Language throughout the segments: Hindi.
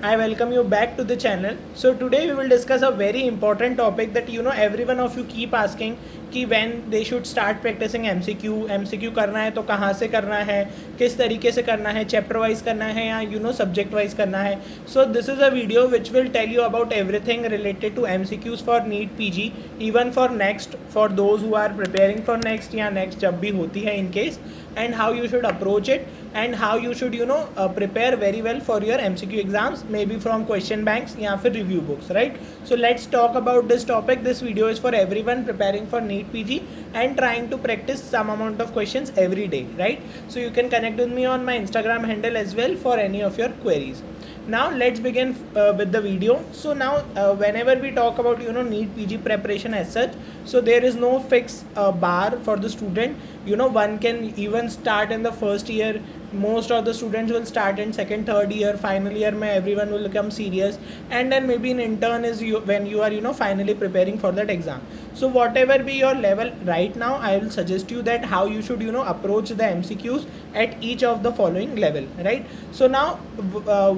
I welcome you back to the channel. So today we will discuss a very important topic that every one of you keep asking कि when they should start practicing MCQ करना है तो कहाँ से करना है, किस तरीके से करना है, चैप्टर वाइज करना है या सब्जेक्ट वाइज करना है. So this is a video which will tell you about everything related to MCQs for NEET PG, even for next, for those who are preparing for next या next जब भी होती है in case, and how you should approach it and how you should prepare very well for your MCQ exams, maybe from question banks या फिर review books, right? So let's talk about this topic. This video is for everyone preparing for NEET PG and trying to practice some amount of questions every day, right? So you can connect with me on my Instagram handle as well for any of your queries. Now let's begin with the video. So now whenever we talk about NEET PG preparation as such, so there is no fixed bar for the student. One can even start in the first year. Most of the students will start in second, third year, final year mein everyone will become serious, and then maybe in intern is when you are finally preparing for that exam. So whatever be your level right now, I will suggest you that how you should approach the MCQs at each of the following level, right? So now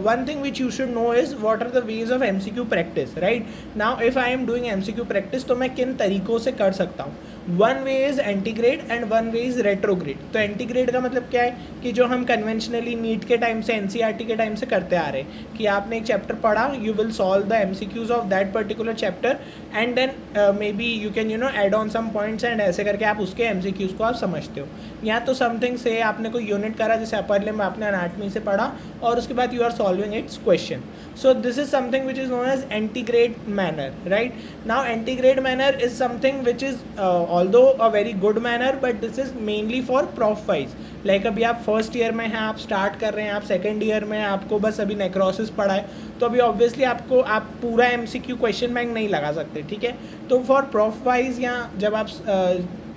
one thing which you should know is what are the ways of MCQ practice, right? Now if I am doing MCQ practice तो मैं किन तरीकों से कर सकता हूँ. One way is antegrade and one way is retrograde. तो एंटीग्रेड का मतलब क्या है कि जो हम कन्वेंशनली नीट के टाइम से एनसीईआरटी के टाइम से करते आ रहे हैं कि आपने एक चैप्टर पढ़ा, you will solve the MCQs of that particular chapter and then maybe you can add on some points and ऐसे करके आप उसके एमसीक्यूज को आप समझते हो. या तो समथिंग से आपने कोई यूनिट करा, जैसे अपर लिम्ब आपने एनाटमी से पढ़ा और उसके बाद you are solving its question. So this is something which is known as antegrade manner, right? Now antegrade manner is something which is although a very good manner, but this is mainly for prof wise. Like अभी आप फर्स्ट ईयर में हैं, आप स्टार्ट कर रहे हैं, आप सेकेंड ईयर में आपको बस अभी नेक्रोसिस पढ़ा है, तो अभी ऑब्वियसली आपको आप पूरा MCQ क्वेश्चन बैंक नहीं लगा सकते, ठीक है? तो फॉर प्रोफ वाइज या जब आप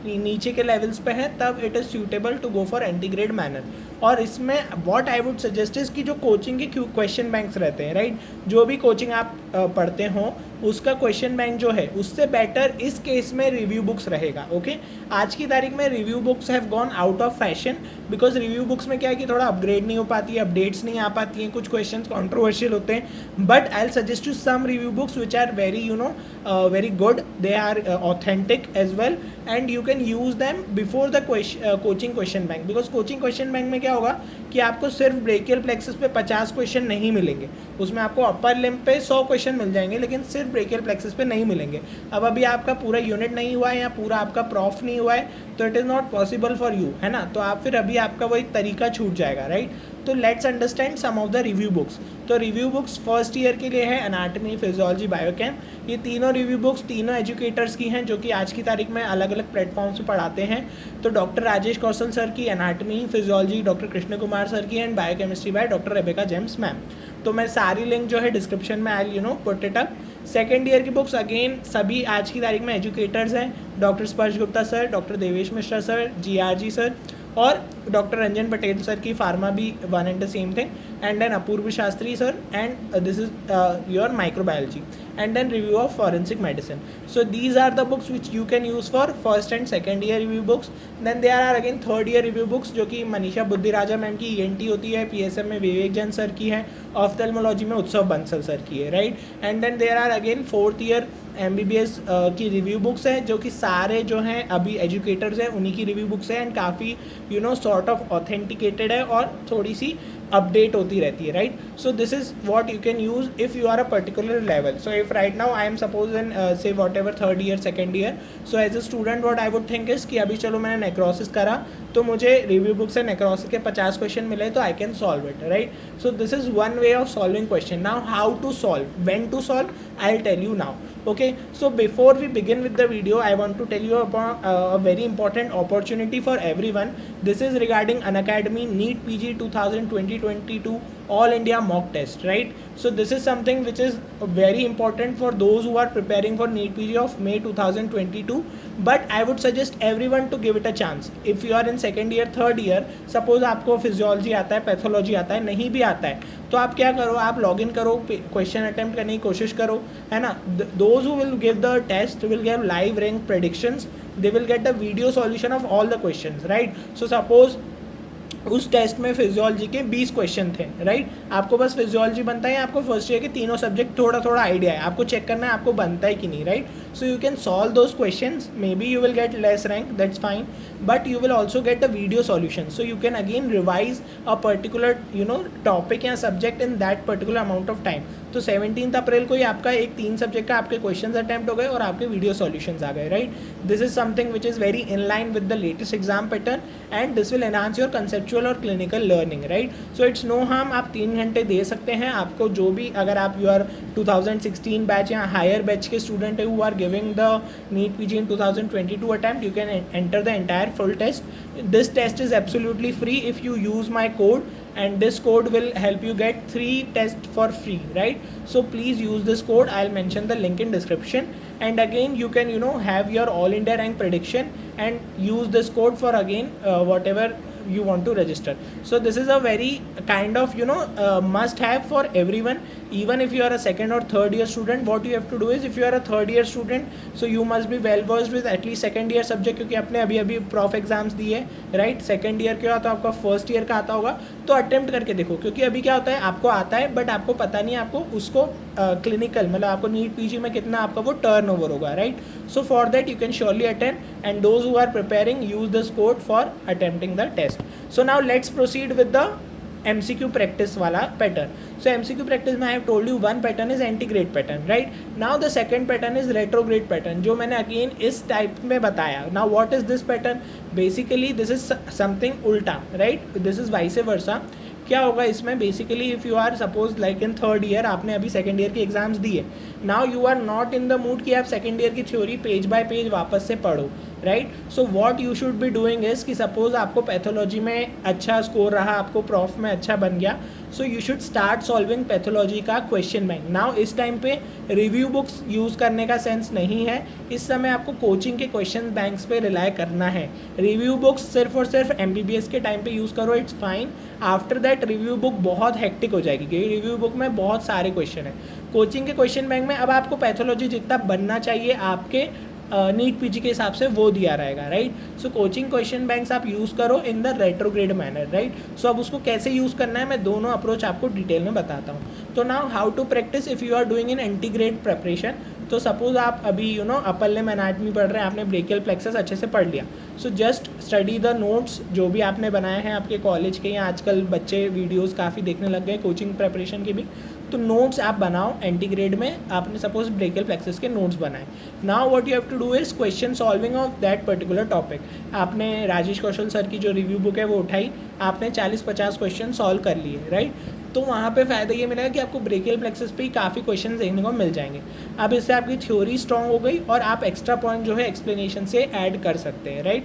नीचे के लेवल्स पे हैं तब it is suitable to go for antegrade manner. और इसमें what I would suggest is कि जो कोचिंग के क्वेश्चन बैंक्स रहते हैं, राइट, जो भी कोचिंग आप पढ़ते हो उसका क्वेश्चन बैंक जो है उससे बेटर इस केस में रिव्यू बुक्स रहेगा. ओके, आज की तारीख में review books have gone out of fashion because review books में क्या है कि थोड़ा अपग्रेड नहीं हो पाती है, अपडेट्स नहीं आ पाती हैं, कुछ क्वेश्चन कॉन्ट्रोवर्शियल होते हैं. But I will suggest you some review books which are very very good, they are authentic as well and you can use them before the coaching question bank. Because coaching question bank में क्या होगा कि आपको सिर्फ ब्रेकियल प्लेक्सस पे 50 क्वेश्चन नहीं मिलेंगे, उसमें आपको अपर लिम्ब पे 100 क्वेश्चन मिल जाएंगे, लेकिन सिर्फ ब्रेकियल प्लेक्सस पे नहीं मिलेंगे. अब अभी आपका पूरा यूनिट नहीं हुआ है या पूरा आपका प्रॉफ नहीं हुआ है तो it is not possible for you, है ना? तो आप फिर अभी आपका वो एक तरीका छूट जाएगा, राइट? तो let's understand some of the review books. तो रिव्यू बुक्स फर्स्ट ईयर के लिए है एनाटमी, फिजियोलॉजी, बायोकेम. ये तीनों रिव्यू बुक्स तीनों एजुकेटर्स की हैं जो कि आज की तारीख में अलग अलग प्लेटफॉर्म्स पे पढ़ाते हैं. तो डॉक्टर राजेश कौशल सर की anatomy, physiology doctor Krishna Kumar sir की and biochemistry by doctor Rebecca James ma'am. तो मैं सारी लिंक जो है डिस्क्रिप्शन में I put it up. Second year की बुक्स अगेन सभी आज की तारीख में एजुकेटर्स हैं, doctor Sparsh Gupta sir, doctor Devesh Mishra sir, GRG sir और डॉक्टर रंजन पटेल सर की फार्मा भी one and the same thing, and then Apurva Shastri sir and this is your microbiology and then review of forensic medicine. So these are the books which you can use for first and second year review books. Then there are again third year review books जो कि मनीषा बुद्धिराजा मैम की ENT होती है, PSM में विवेक जैन सर की है, ऑफ्थेल्मोलॉजी में उत्सव बंसल सर की है, right? And then there are again fourth year MBBS की रिव्यू बुक्स हैं जो कि सारे जो हैं अभी एजुकेटर्स हैं उन्हीं की रिव्यू बुक्स हैं एंड काफ़ी सॉर्ट ऑफ ऑथेंटिकेटेड है और थोड़ी सी अपडेट होती रहती है, right? So this is what you can use if you are a particular level. So if right now I am suppose in say whatever third year second year, so as a student what I would think is कि अभी चलो मैंने नेक्रोसिस करा तो मुझे रिव्यू बुक से नेक्रोसिस के 50 क्वेश्चन मिले तो I can solve it, right? So this is one way of solving question. Now how to solve, when to solve, I will tell you now. Okay, so before we begin with the video, I want to tell you about a very important opportunity for everyone. This is regarding Unacademy NEET PG 2020-22 All India mock test, right? So this is something which is very important for those who are preparing for NEET PG of May 2022. But I would suggest everyone to give it a chance. If you are in second year, third year, suppose आपको फिजियोलॉजी आता है, पैथोलॉजी आता है, नहीं भी आता है तो आप क्या करो, आप लॉग इन करो, क्वेश्चन अटेम्प्ट करने की कोशिश करो, है ना? Those who will give the test will give live rank predictions, they will get the video solution of all the questions, right? So suppose उस टेस्ट में फिजियोलॉजी के 20 क्वेश्चन थे, राइट। आपको बस फिजियोलॉजी बनता है, आपको फर्स्ट ईयर के तीनों सब्जेक्ट थोड़ा थोड़ा आइडिया है, आपको चेक करना है आपको बनता है कि नहीं, right. So you can solve those questions, may be you will get less rank, that's fine, but you will also get a video solution, so you can again revise a particular topic या subject in that particular amount of time. तो 17 अप्रैल को ही आपका एक 3 सब्जेक्ट का आपके क्वेश्चंस अटैम्प्ट हो गए और आपके वीडियो सॉल्यूशंस आ गए, right. This is something which is very in line with the latest exam pattern and this will enhance your conceptual और clinical learning, right. So it's no harm, आप 3 घंटे दे सकते हैं। आपको जो भी, अगर आप यूर 2016 बैच या हायर बैच के स्टूडेंट है who are giving the NEET PG in 2022 attempt, you can enter the entire full test. This test is absolutely free if you use my code, and this code will help you get 3 tests for free, right? So please use this code. I'll mention the link in description, and again you can have your all India rank prediction and use this code for again whatever you want to register. So this is a very kind of must have for everyone. Even if you are a second or third year student, what you have to do is, if you are a third year student, so you must be well versed with at least second year subject, क्योंकि आपने अभी अभी प्रॉफ एग्जाम्स दिए, राइट। सेकंड ईयर का तो आपका फर्स्ट ईयर का आता होगा, तो अटेम्प्ट करके देखो, क्योंकि अभी क्या होता है, आपको आता है बट आपको पता नहीं है आपको उसको क्लिनिकल मतलब आपको नीट पीजी में कितना आपका वो टर्नओवर होगा, right. So for that you can surely attempt, and those who are preparing use this code for attempting the test. So now let's proceed with the MCQ practice वाला pattern. So MCQ practice में I have told you one pattern is anti-grade pattern, right? Now the second pattern is retrograde pattern, जो मैंने again इस type में बताया. Now what is this pattern? Basically this is something उल्टा, right? This is vice versa. क्या होगा इसमें, basically if you are suppose like in third year, आपने अभी सेकंड ईयर के एग्जाम्स दिए, now you are not in the mood कि आप सेकंड ईयर की थ्योरी पेज बाय पेज वापस से पढ़ो, right. So what you should be doing is कि सपोज आपको पैथोलॉजी में अच्छा स्कोर रहा, आपको प्रॉफ में अच्छा बन गया, सो you should start solving pathology का क्वेश्चन बैंक. नाउ इस टाइम पे रिव्यू बुक्स यूज़ करने का सेंस नहीं है, इस समय आपको कोचिंग के क्वेश्चन बैंक्स पे रिलाई करना है. रिव्यू बुक्स सिर्फ और सिर्फ MBBS के टाइम पे यूज़ करो, it's fine. After that review book बहुत हेक्टिक हो जाएगी क्योंकि रिव्यू बुक में बहुत सारे क्वेश्चन हैं. कोचिंग के क्वेश्चन बैंक में अब आपको पैथोलॉजी जितना बनना चाहिए आपके नीट पीजी के हिसाब से वो दिया रहेगा, right. So coaching question banks आप यूज़ करो in the retrograde manner, right. So अब उसको कैसे यूज़ करना है मैं दोनों अप्रोच आपको डिटेल में बताता हूँ. तो now how to practice if you are doing in antegrade preparation. तो सपोज आप अभी अपर लिम्ब एनाटमी पढ़ रहे हैं, आपने ब्रेकियल प्लेक्सस अच्छे से पढ़ लिया. So just study the notes जो भी आपने बनाए हैं आपके कॉलेज के, या आजकल बच्चे वीडियोस काफ़ी देखने लग गए कोचिंग प्रेपरेशन की भी, तो नोट्स आप बनाओ. एंटीग्रेड में आपने सपोज ब्रेकियल प्लेक्सस के नोट्स बनाए. Now what you have to do is question solving of that particular topic. आपने राजेश कौशल सर की जो रिव्यू बुक है वो उठाई, आपने 40-50 क्वेश्चन सॉल्व कर लिए, राइट. तो वहाँ पे फ़ायदा ये मिलेगा कि आपको ब्रेकियल प्लेक्सस पे ही काफ़ी क्वेश्चन देखने को मिल जाएंगे. अब इससे आपकी थ्योरी स्ट्रॉन्ग हो गई और आप एक्स्ट्रा पॉइंट जो है एक्सप्लेनेशन से ऐड कर सकते हैं, right.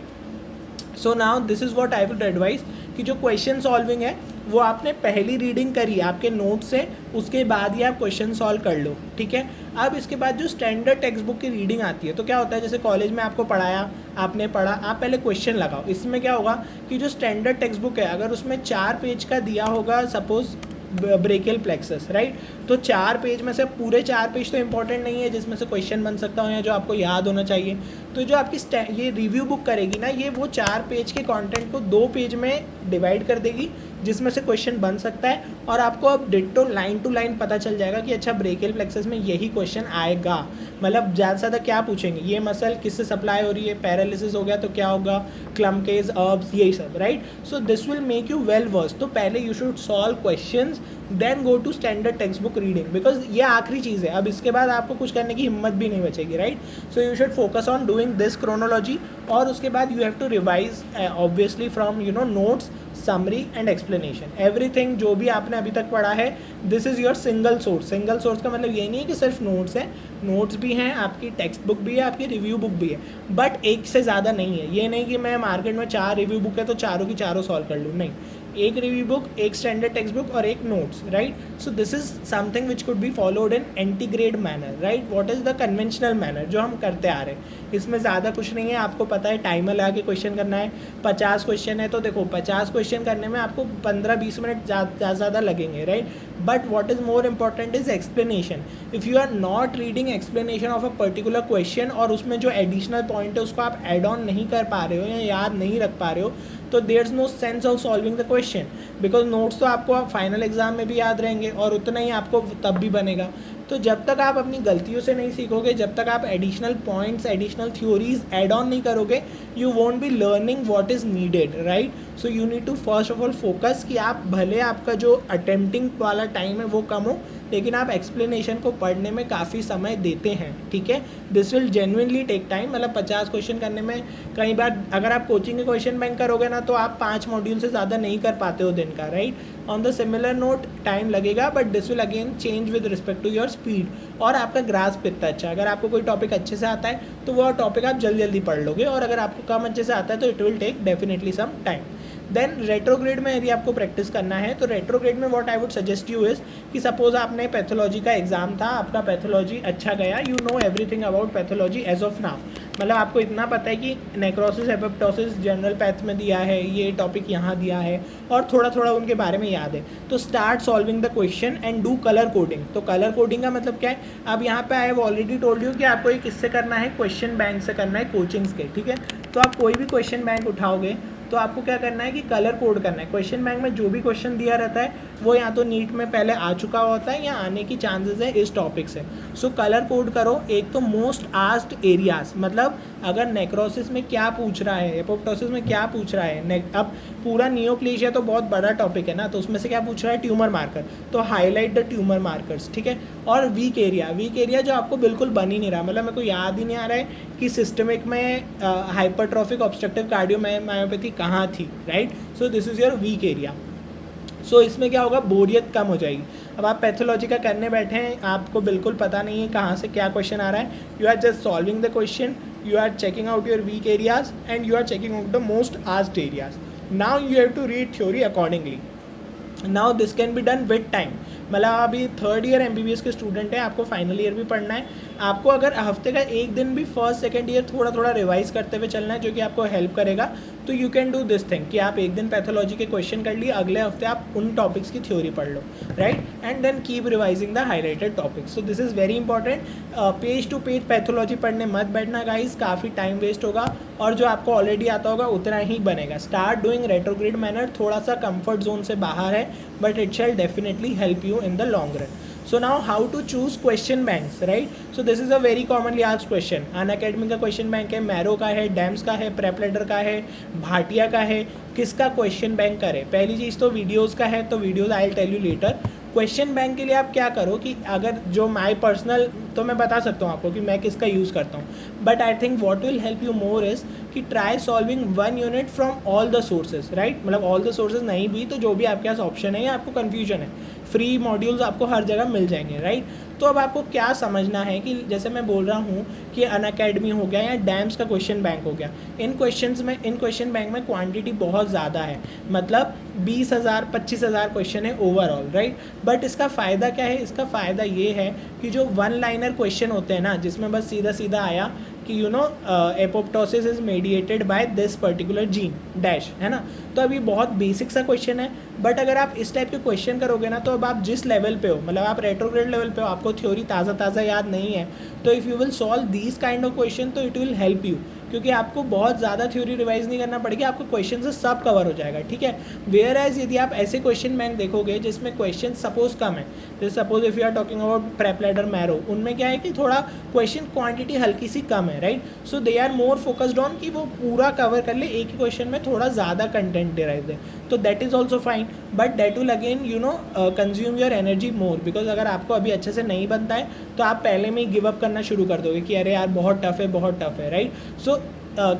So now this is what I would advise कि जो क्वेश्चन सॉल्विंग है वो आपने पहली रीडिंग करी आपके नोट से, उसके बाद ही आप क्वेश्चन सॉल्व कर लो, ठीक है. अब इसके बाद जो स्टैंडर्ड टेक्स्ट बुक की रीडिंग आती है, तो क्या होता है जैसे कॉलेज में आपको पढ़ाया, आपने पढ़ा, आप पहले क्वेश्चन लगाओ. इसमें क्या होगा कि जो स्टैंडर्ड टेक्स्ट बुक है अगर उसमें 4 पेज का दिया होगा सपोज ब्रेकियल प्लेक्सस, राइट, तो 4 पेज में से पूरे 4 पेज तो इंपॉर्टेंट नहीं है जिसमें से क्वेश्चन बन सकता हो या जो आपको याद होना चाहिए. तो जो आपकी ये रिव्यू बुक करेगी ना, ये वो 4 पेज के कंटेंट को 2 पेज में डिवाइड कर देगी जिसमें से क्वेश्चन बन सकता है, और आपको अब डिट्टो लाइन टू लाइन पता चल जाएगा कि अच्छा ब्रेकियल प्लेक्सस में यही क्वेश्चन आएगा. मतलब ज़्यादा से ज़्यादा क्या पूछेंगे, ये मसल किससे सप्लाई हो रही है, पैरालिसिस हो गया तो क्या होगा, क्लम्केज, अर्ब्स, यही सब, right. So this will make you well versed. तो पहले you should solve questions then go to standard text book reading, because ये आखिरी चीज़ है. अब इसके बाद आपको कुछ करने की हिम्मत भी नहीं बचेगी, right. So you should focus on doing this chronology, और उसके बाद you have to revise obviously from notes, summary and explanation. Everything जो भी आपने अभी तक पढ़ा है, this is your single source. Single source का मतलब ये नहीं है कि सिर्फ नोट्स है, नोट्स भी हैं, आपकी टेक्स्ट बुक भी है, आपकी रिव्यू बुक भी है, बट एक से ज़्यादा नहीं है. ये नहीं कि मैं मार्केट में 4 रिव्यू बुक है तो चारों की चारों सॉल्व कर लूँ, नहीं. एक रिव्यू बुक, एक स्टैंडर्ड टेक्स्ट बुक और एक notes, right. So this is something which could be followed in antegrade manner, right. What is the conventional manner जो हम करते आ रहे हैं. इसमें ज़्यादा कुछ नहीं है, आपको पता है टाइमर लगा के क्वेश्चन करना है. 50 क्वेश्चन है तो देखो 50 क्वेश्चन करने में आपको 15-20 मिनट ज़्यादा लगेंगे, right. But what is more important is explanation. If you are not reading explanation of a particular question और उसमें जो एडिशनल पॉइंट है उसको आप एड ऑन नहीं कर पा रहे हो या याद नहीं रख पा रहे हो, तो there is no sense of solving the question, because notes तो आपको फाइनल एग्जाम में भी याद रहेंगे और उतना ही आपको तब भी बनेगा। तो जब तक आप अपनी गलतियों से नहीं सीखोगे, जब तक आप additional points, additional theories add on नहीं करोगे, you won't be learning what is needed, right. So you need to first of all focus कि आप भले आपका जो अटेम्प्टिंग वाला टाइम है वो कम हो, लेकिन आप एक्सप्लेनेशन को पढ़ने में काफ़ी समय देते हैं, ठीक है। This will genuinely take time, मतलब 50 क्वेश्चन करने में कई बार अगर आप कोचिंग के क्वेश्चन बैंक करोगे ना तो आप 5 मॉड्यूल से ज़्यादा नहीं कर पाते हो दिन का, right. On the similar note time लगेगा, but this will again change with respect to your speed और आपका ग्रास्प कितना अच्छा। अगर आपको कोई टॉपिक अच्छे से आता है तो वो टॉपिक आप जल्दी जल्दी पढ़ लोगे, और अगर आपको कम अच्छे से आता है तो it will take definitely some time. Then retrograde में यदि आपको प्रैक्टिस करना है तो रेट्रोग्रेड में what I would suggest you is कि सपोज आपने पैथोलॉजी का एग्जाम था, आपका पैथोलॉजी अच्छा गया, you know everything about pathology as of now, मतलब आपको इतना पता है कि नेक्रोसिस एपोप्टोसिस जनरल पैथ में दिया है, ये टॉपिक यहाँ दिया है, और थोड़ा थोड़ा उनके बारे में याद है। तो start solving the question and do colour coding. तो कलर कोडिंग का मतलब क्या है, अब यहाँ पे I have already told you कि आपको ये किससे करना है, क्वेश्चन बैंक से करना है, कोचिंग्स के, ठीक है। तो आप कोई भी क्वेश्चन बैंक उठाओगे तो आपको क्या करना है कि कलर कोड करना है। क्वेश्चन बैंक में जो भी क्वेश्चन दिया रहता है वो या तो नीट में पहले आ चुका होता है या आने की चांसेस है इस टॉपिक से। सो कलर कोड करो। एक तो मोस्ट आस्क्ड एरियाज, मतलब अगर नेक्रोसिस में क्या पूछ रहा है, एपोप्टोसिस में क्या पूछ रहा है, अब पूरा नियोप्लेजिया तो बहुत बड़ा टॉपिक है ना, तो उसमें से क्या पूछ रहा है, ट्यूमर मार्कर, तो हाईलाइट द ट्यूमर मार्कर्स, ठीक है। और वीक एरिया जो आपको बिल्कुल बन ही नहीं रहा, मतलब मेरे को याद ही नहीं आ रहा है कि सिस्टमिक में हाइपरट्रॉफिक ऑब्स्ट्रक्टिव कार्डियोमायोपैथी कहाँ थी, right. So this is your weak area. सो इसमें क्या होगा, बोरियत कम हो जाएगी। अब आप पैथोलॉजी का करने बैठे हैं, आपको बिल्कुल पता नहीं है कहाँ से क्या क्वेश्चन आ रहा है, you are just solving the question, you are checking out your weak areas and you are checking out the most asked areas. Now you have to read theory accordingly. Now this can be done with time. मतलब अभी 3rd ईयर MBBS के स्टूडेंट हैं, आपको फाइनल ईयर भी पढ़ना है, आपको अगर हफ्ते का एक दिन भी फर्स्ट सेकंड ईयर थोड़ा थोड़ा रिवाइज करते हुए चलना है, जो कि आपको हेल्प करेगा। तो you can do this thing कि आप एक दिन पैथोलॉजी के क्वेश्चन कर लिए, अगले हफ्ते आप उन टॉपिक्स की थ्योरी पढ़ लो, right, and then keep revising the highlighted topics. So this is very important. Page to page pathology पढ़ने मत बैठना गाइज, काफ़ी टाइम वेस्ट होगा और जो आपको ऑलरेडी आता होगा उतना ही बनेगा। स्टार्ट डूइंग रेट्रोग्रेड मैनर, थोड़ा सा कंफर्ट जोन से बाहर है, but it shall definitely help you in the long run. So now how to choose question banks, right? So this is a very commonly asked question. Unacademy का क्वेश्चन बैंक है, मैरो का है, डैम्स का है, प्रेपलेटर का है, भाटिया का है, किसका क्वेश्चन बैंक करें। पहली चीज़ तो वीडियोज़ का है, तो videos I will tell you later. Question bank के लिए आप क्या करो कि अगर जो माई पर्सनल, तो मैं बता सकता हूँ आपको कि मैं किसका यूज़ करता हूँ, but I think what will help you more is कि try solving 1 unit from all the sources, right. मतलब ऑल द सोर्सेज नहीं भी तो जो भी आपके पास ऑप्शन है या आपको कन्फ्यूजन है, फ्री मॉड्यूल्स आपको हर जगह मिल जाएंगे, राइट। तो अब आपको क्या समझना है कि जैसे मैं बोल रहा हूँ कि अनअकैडमी हो गया या डैम्स का क्वेश्चन बैंक हो गया, इन क्वेश्चन बैंक में क्वांटिटी बहुत ज़्यादा है, मतलब 20,000 25,000 क्वेश्चन है ओवरऑल, राइट। बट इसका फ़ायदा क्या है, इसका फ़ायदा ये है कि जो 1 लाइनर क्वेश्चन होते हैं ना, जिसमें बस सीधा सीधा आया कि you know apoptosis is mediated by this particular gene dash, है ना, तो अभी बहुत बेसिक सा क्वेश्चन है। बट अगर आप इस टाइप के क्वेश्चन करोगे ना, तो अब आप जिस लेवल पे हो, मतलब आप रेट्रोग्रेड लेवल पे हो, आपको थ्योरी ताज़ा याद नहीं है, तो if you will solve these kind of question तो इट विल हेल्प यू, क्योंकि आपको बहुत ज़्यादा थ्योरी रिवाइज नहीं करना पड़ेगा, आपको क्वेश्चन से सब कवर हो जाएगा, ठीक है। वेयर एज यदि आप ऐसे क्वेश्चन बैंक देखोगे जिसमें क्वेश्चन सपोज कम है, जैसे suppose if you are talking about प्रेपलेटर मैरो, उनमें क्या है कि थोड़ा क्वेश्चन क्वांटिटी हल्की सी कम है, right. So they are more focused on कि वो पूरा कवर कर ले, एक ही क्वेश्चन में थोड़ा ज़्यादा कंटेंट डिराइव दे, तो that is also fine, but that will again you know consume your energy more, because अगर आपको अभी अच्छे से नहीं बनता है तो आप पहले में ही गिव अप करना शुरू कर दोगे कि अरे यार बहुत टफ है, right. So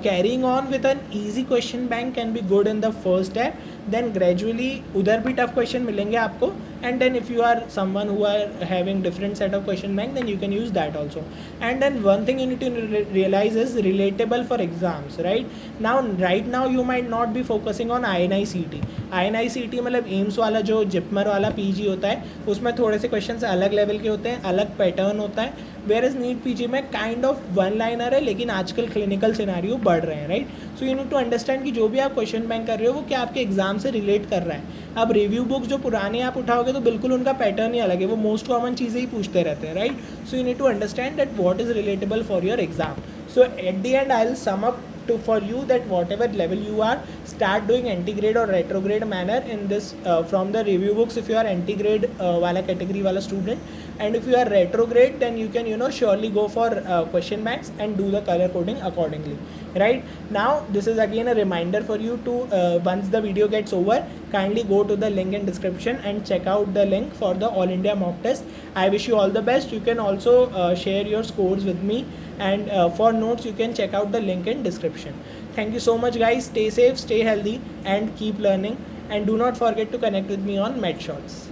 carrying on with an easy question bank can be good in the first step, then gradually उधर भी tough question मिलेंगे आपको, and then if you are someone who are having different set of question bank, then you can use that also. And then one thing you need to realize is relatable for exams, right now you might not be focusing on INI-CET मतलब एम्स वाला जो जिपमर वाला PG होता है, उसमें थोड़े से क्वेश्चन अलग लेवल के होते हैं, अलग पैटर्न होता है, वेयर इज नीट PG में काइंड ऑफ 1 लाइनर है, लेकिन आजकल क्लिनिकल सिनारियो बढ़ रहे हैं, right. So you need to understand कि जो भी आप क्वेश्चन बैंक कर रहे हो वो क्या आपके एग्जाम से रिलेट कर रहा है। अब रिव्यू बुक जो पुराने आप उठाओगे तो बिल्कुल उनका पैटर्न ही अलग है, वो मोस्ट कॉमन चीज़ें ही पूछते रहते हैं, right. So you need to understand that what is relatable for your exam. So at the end I will sum up for you that whatever level you are, start doing anti-grade or retrograde manner in this from the review books if you are anti-grade wala category wala student, and if you are retrograde then you can surely go for question banks and do the color coding accordingly. Right now, this is again a reminder for you to once the video gets over, kindly go to the link in description and check out the link for the All India mock test. I wish you all the best. You can also share your scores with me, and for notes you can check out the link in description. Thank you so much guys. Stay safe, stay healthy, and keep learning, and do not forget to connect with me on MedShots.